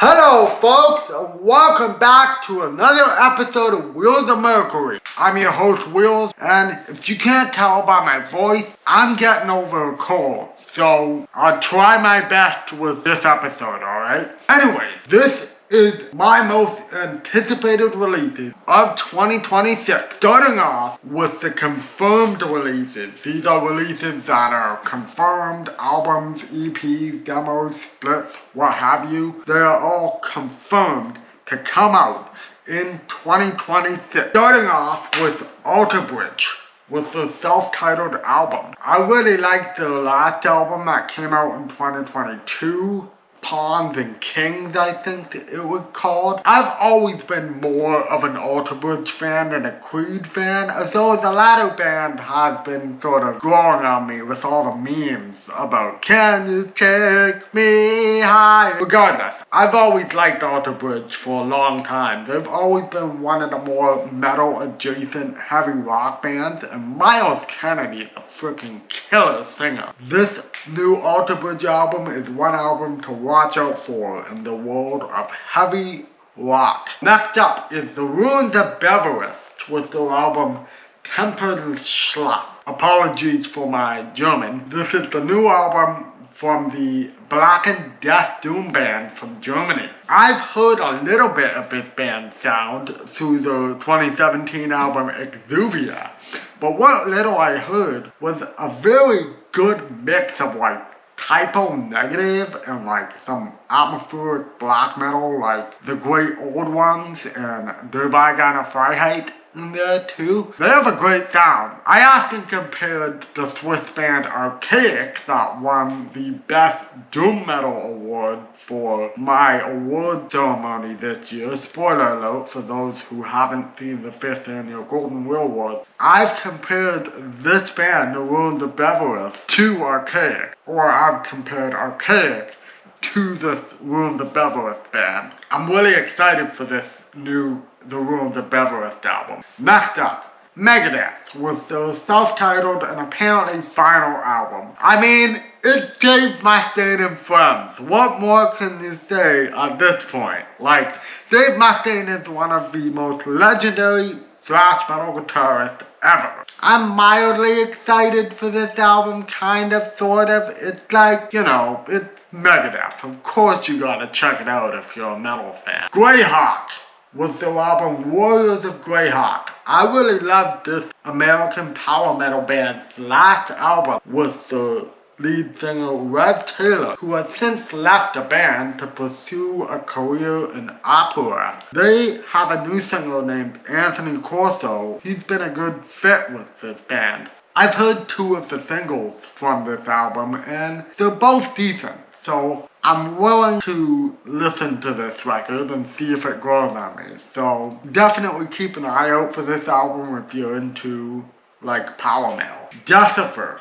Hello folks, and welcome back to another episode of Wheels of Mercury. I'm your host Wheels, and if you can't tell by my voice, I'm getting over a cold. So I'll try my best with this episode, alright? Anyway, this is my most anticipated releases of 2026. Starting off with the confirmed releases. These are releases that are confirmed, albums, EPs, demos, splits, what have you. They are all confirmed to come out in 2026. Starting off with Alter Bridge with the self-titled album. I really liked the last album that came out in 2022. Pawns and Kings, I think it was called. I've always been more of an Alter Bridge fan than a Creed fan, as though the latter band has been sort of growing on me with all the memes about can you take me high? Regardless, I've always liked Alter Bridge for a long time. They've always been one of the more metal adjacent heavy rock bands, and Miles Kennedy is a freaking killer singer. This new Alter Bridge album is one album to watch out for in the world of heavy rock. Next up is the Ruins of Beverast with their album Tempelschlaf. Apologies for my German. This is the new album from the Black and Death Doom band from Germany. I've heard a little bit of this band's sound through the 2017 album Exuvia, but what little I heard was a very good mix of typo negative and some atmospheric black metal like the Great Old Ones and Der Weigana Freiheit in there too. They have a great sound. I often compared the Swiss band Archaic that won the Best Doom Metal Award for my award ceremony this year. Spoiler alert for those who haven't seen the 5th annual Golden Wheel Awards. I've compared this band, the Ruins of Beverast, to Archaic. Or I've compared Archaic to the Ruins of Beverast band. I'm really excited for this new The Ruins of Beverast album. Next up, Megadeth with their self-titled and apparently final album. I mean, it's Dave Mustaine and friends. What more can you say at this point? Dave Mustaine is one of the most legendary thrash metal guitarists ever. I'm mildly excited for this album, kind of, sort of. It's it's Megadeth. Of course you gotta check it out if you're a metal fan. Greyhawk was their album Warriors of Greyhawk. I really loved this American power metal band's last album with the lead singer Rev Taylor, who has since left the band to pursue a career in opera. They have a new singer named Anthony Corso. He's been a good fit with this band. I've heard 2 of the singles from this album and they're both decent. So I'm willing to listen to this record and see if it grows on me. So definitely keep an eye out for this album if you're into power metal. Decipher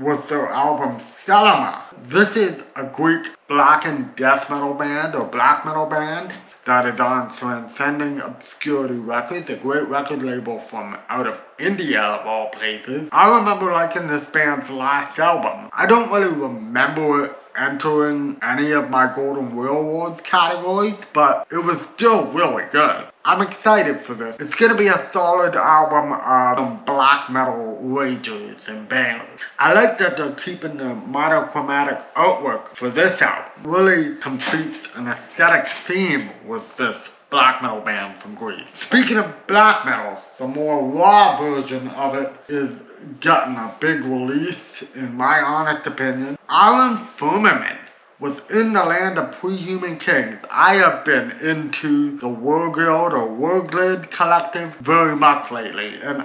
with their album Thelema. This is a Greek black and death metal band or black metal band that is on Transcending Obscurity Records, a great record label from out of India of all places. I remember liking this band's last album. I don't really remember it entering any of my Golden Wheel Awards categories, but it was still really good. I'm excited for this. It's gonna be a solid album of some black metal rages and bangers. I like that they're keeping the monochromatic artwork for this album. Really completes an aesthetic theme with this black metal band from Greece. Speaking of black metal, the more raw version of it is getting a big release, in my honest opinion. Firmament. Within the land of pre-human kings, I have been into the Warguild or Warglid collective very much lately, and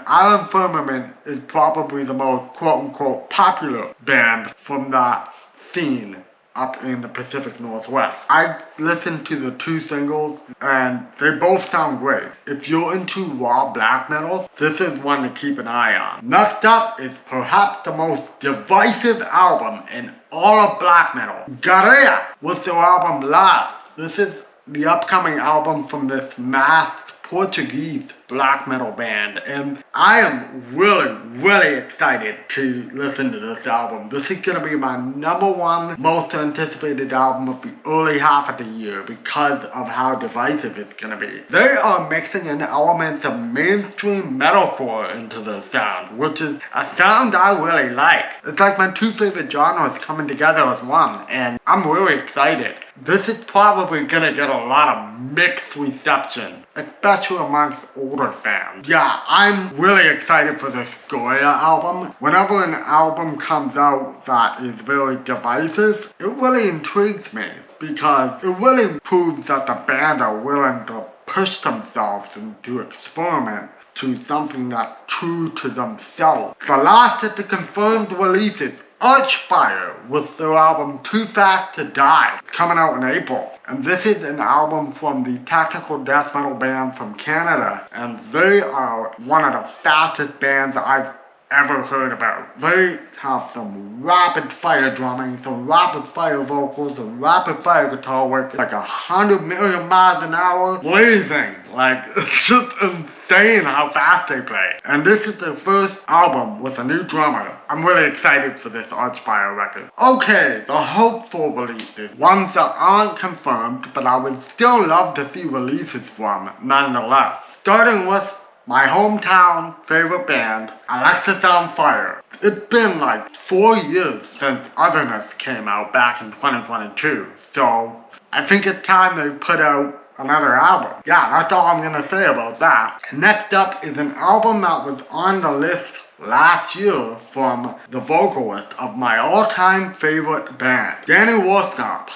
Firmament is probably the most quote-unquote popular band from that scene up in the Pacific Northwest. I've listened to the 2 singles and they both sound great. If you're into raw black metal, this is one to keep an eye on. Next up is perhaps the most divisive album in all of black metal. Gaerea with their album Live. This is the upcoming album from this masked Portuguese black metal band, and I am really excited to listen to this album. This is gonna be my #1 most anticipated album of the early half of the year because of how divisive it's gonna be. They are mixing in elements of mainstream metalcore into the sound, which is a sound I really like. It's like my two favorite genres coming together as one, and I'm really excited. This is probably gonna get a lot of mixed reception, especially amongst older fans. Yeah, I'm really excited for this Gaerea album. Whenever an album comes out that is very divisive, it really intrigues me because it really proves that the band are willing to push themselves and to experiment to something that's true to themselves. The last of the confirmed releases, Archfire, with their album Too Fast to Die, coming out in April. And this is an album from the technical death metal band from Canada, and they are one of the fastest bands I've ever heard about. They have some rapid fire drumming, some rapid fire vocals, some rapid fire guitar work, like 100 million miles an hour, blazing. Like, it's just insane how fast they play. And this is their first album with a new drummer. I'm really excited for this Archfire record. Okay, the hopeful releases, ones that aren't confirmed, but I would still love to see releases from nonetheless. Starting with my hometown favorite band, Alexis on Fire. It's been like 4 years since Otherness came out back in 2022, so I think it's time they put out another album. Yeah, that's all I'm gonna say about that. Next up is an album that was on the list last year from the vocalist of my all-time favorite band, Danny Worsnop,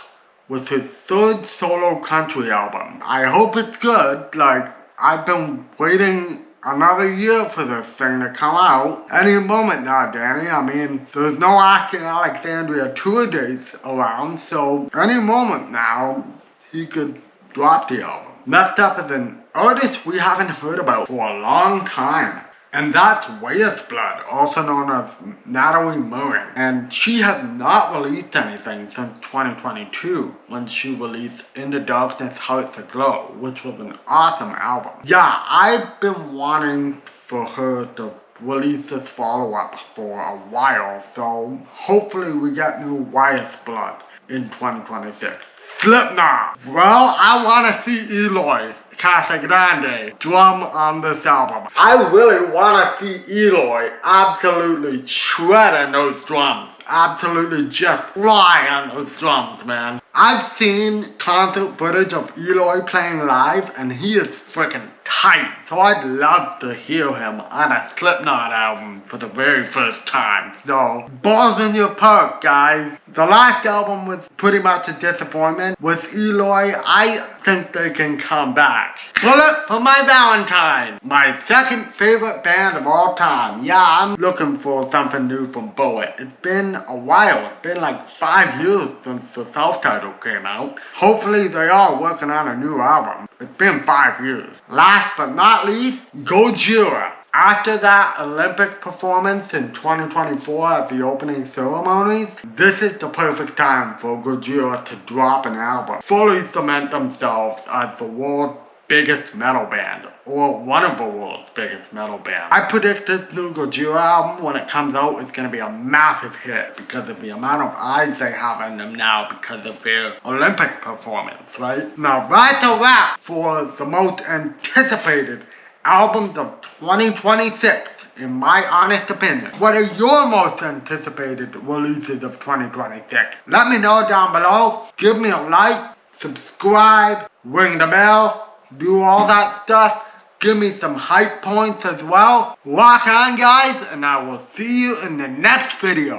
with his third solo country album. I hope it's good. Like, I've been waiting another year for this thing to come out. Any moment now, Danny. I mean, there's no Asking Alexandria tour dates around, so any moment now, he could drop the album. Next up is an artist we haven't heard about for a long time, and that's Weyes Blood, also known as Natalie Murray. And she has not released anything since 2022, when she released In the Darkness Hearts Aglow, which was an awesome album. Yeah, I've been wanting for her to release this follow-up for a while, so hopefully we get new Weyes Blood in 2026. Slipknot. Well, I want to see Eloy Casagrande drum on this album. I really want to see Eloy absolutely shredding those drums. Absolutely just fly on those drums, man. I've seen concert footage of Eloy playing live, and he is freaking tight. So I'd love to hear him on a Slipknot album for the very first time. So, balls in your park, guys. The last album was pretty much a disappointment. With Eloy, I think they can come back. Bullet for My Valentine, my second favorite band of all time. Yeah, I'm looking for something new from Bullet. It's been a while. It's been like 5 years since the self-title came out. Hopefully they are working on a new album. It's been 5 years. Last but not least, Gaerea. After that Olympic performance in 2024 at the opening ceremonies, this is the perfect time for Gaerea to drop an album. Fully cement themselves as the world's biggest metal band, or one of the world's biggest metal bands. I predict this new Gaerea album, when it comes out, is going to be a massive hit because of the amount of eyes they have on them now because of their Olympic performance, right? Now that's a wrap for the most anticipated albums of 2026, in my honest opinion. What are your most anticipated releases of 2026? Let me know down below. Give me a like, subscribe, ring the bell, do all that stuff. Give me some hype points as well. Rock on, guys, and I will see you in the next video.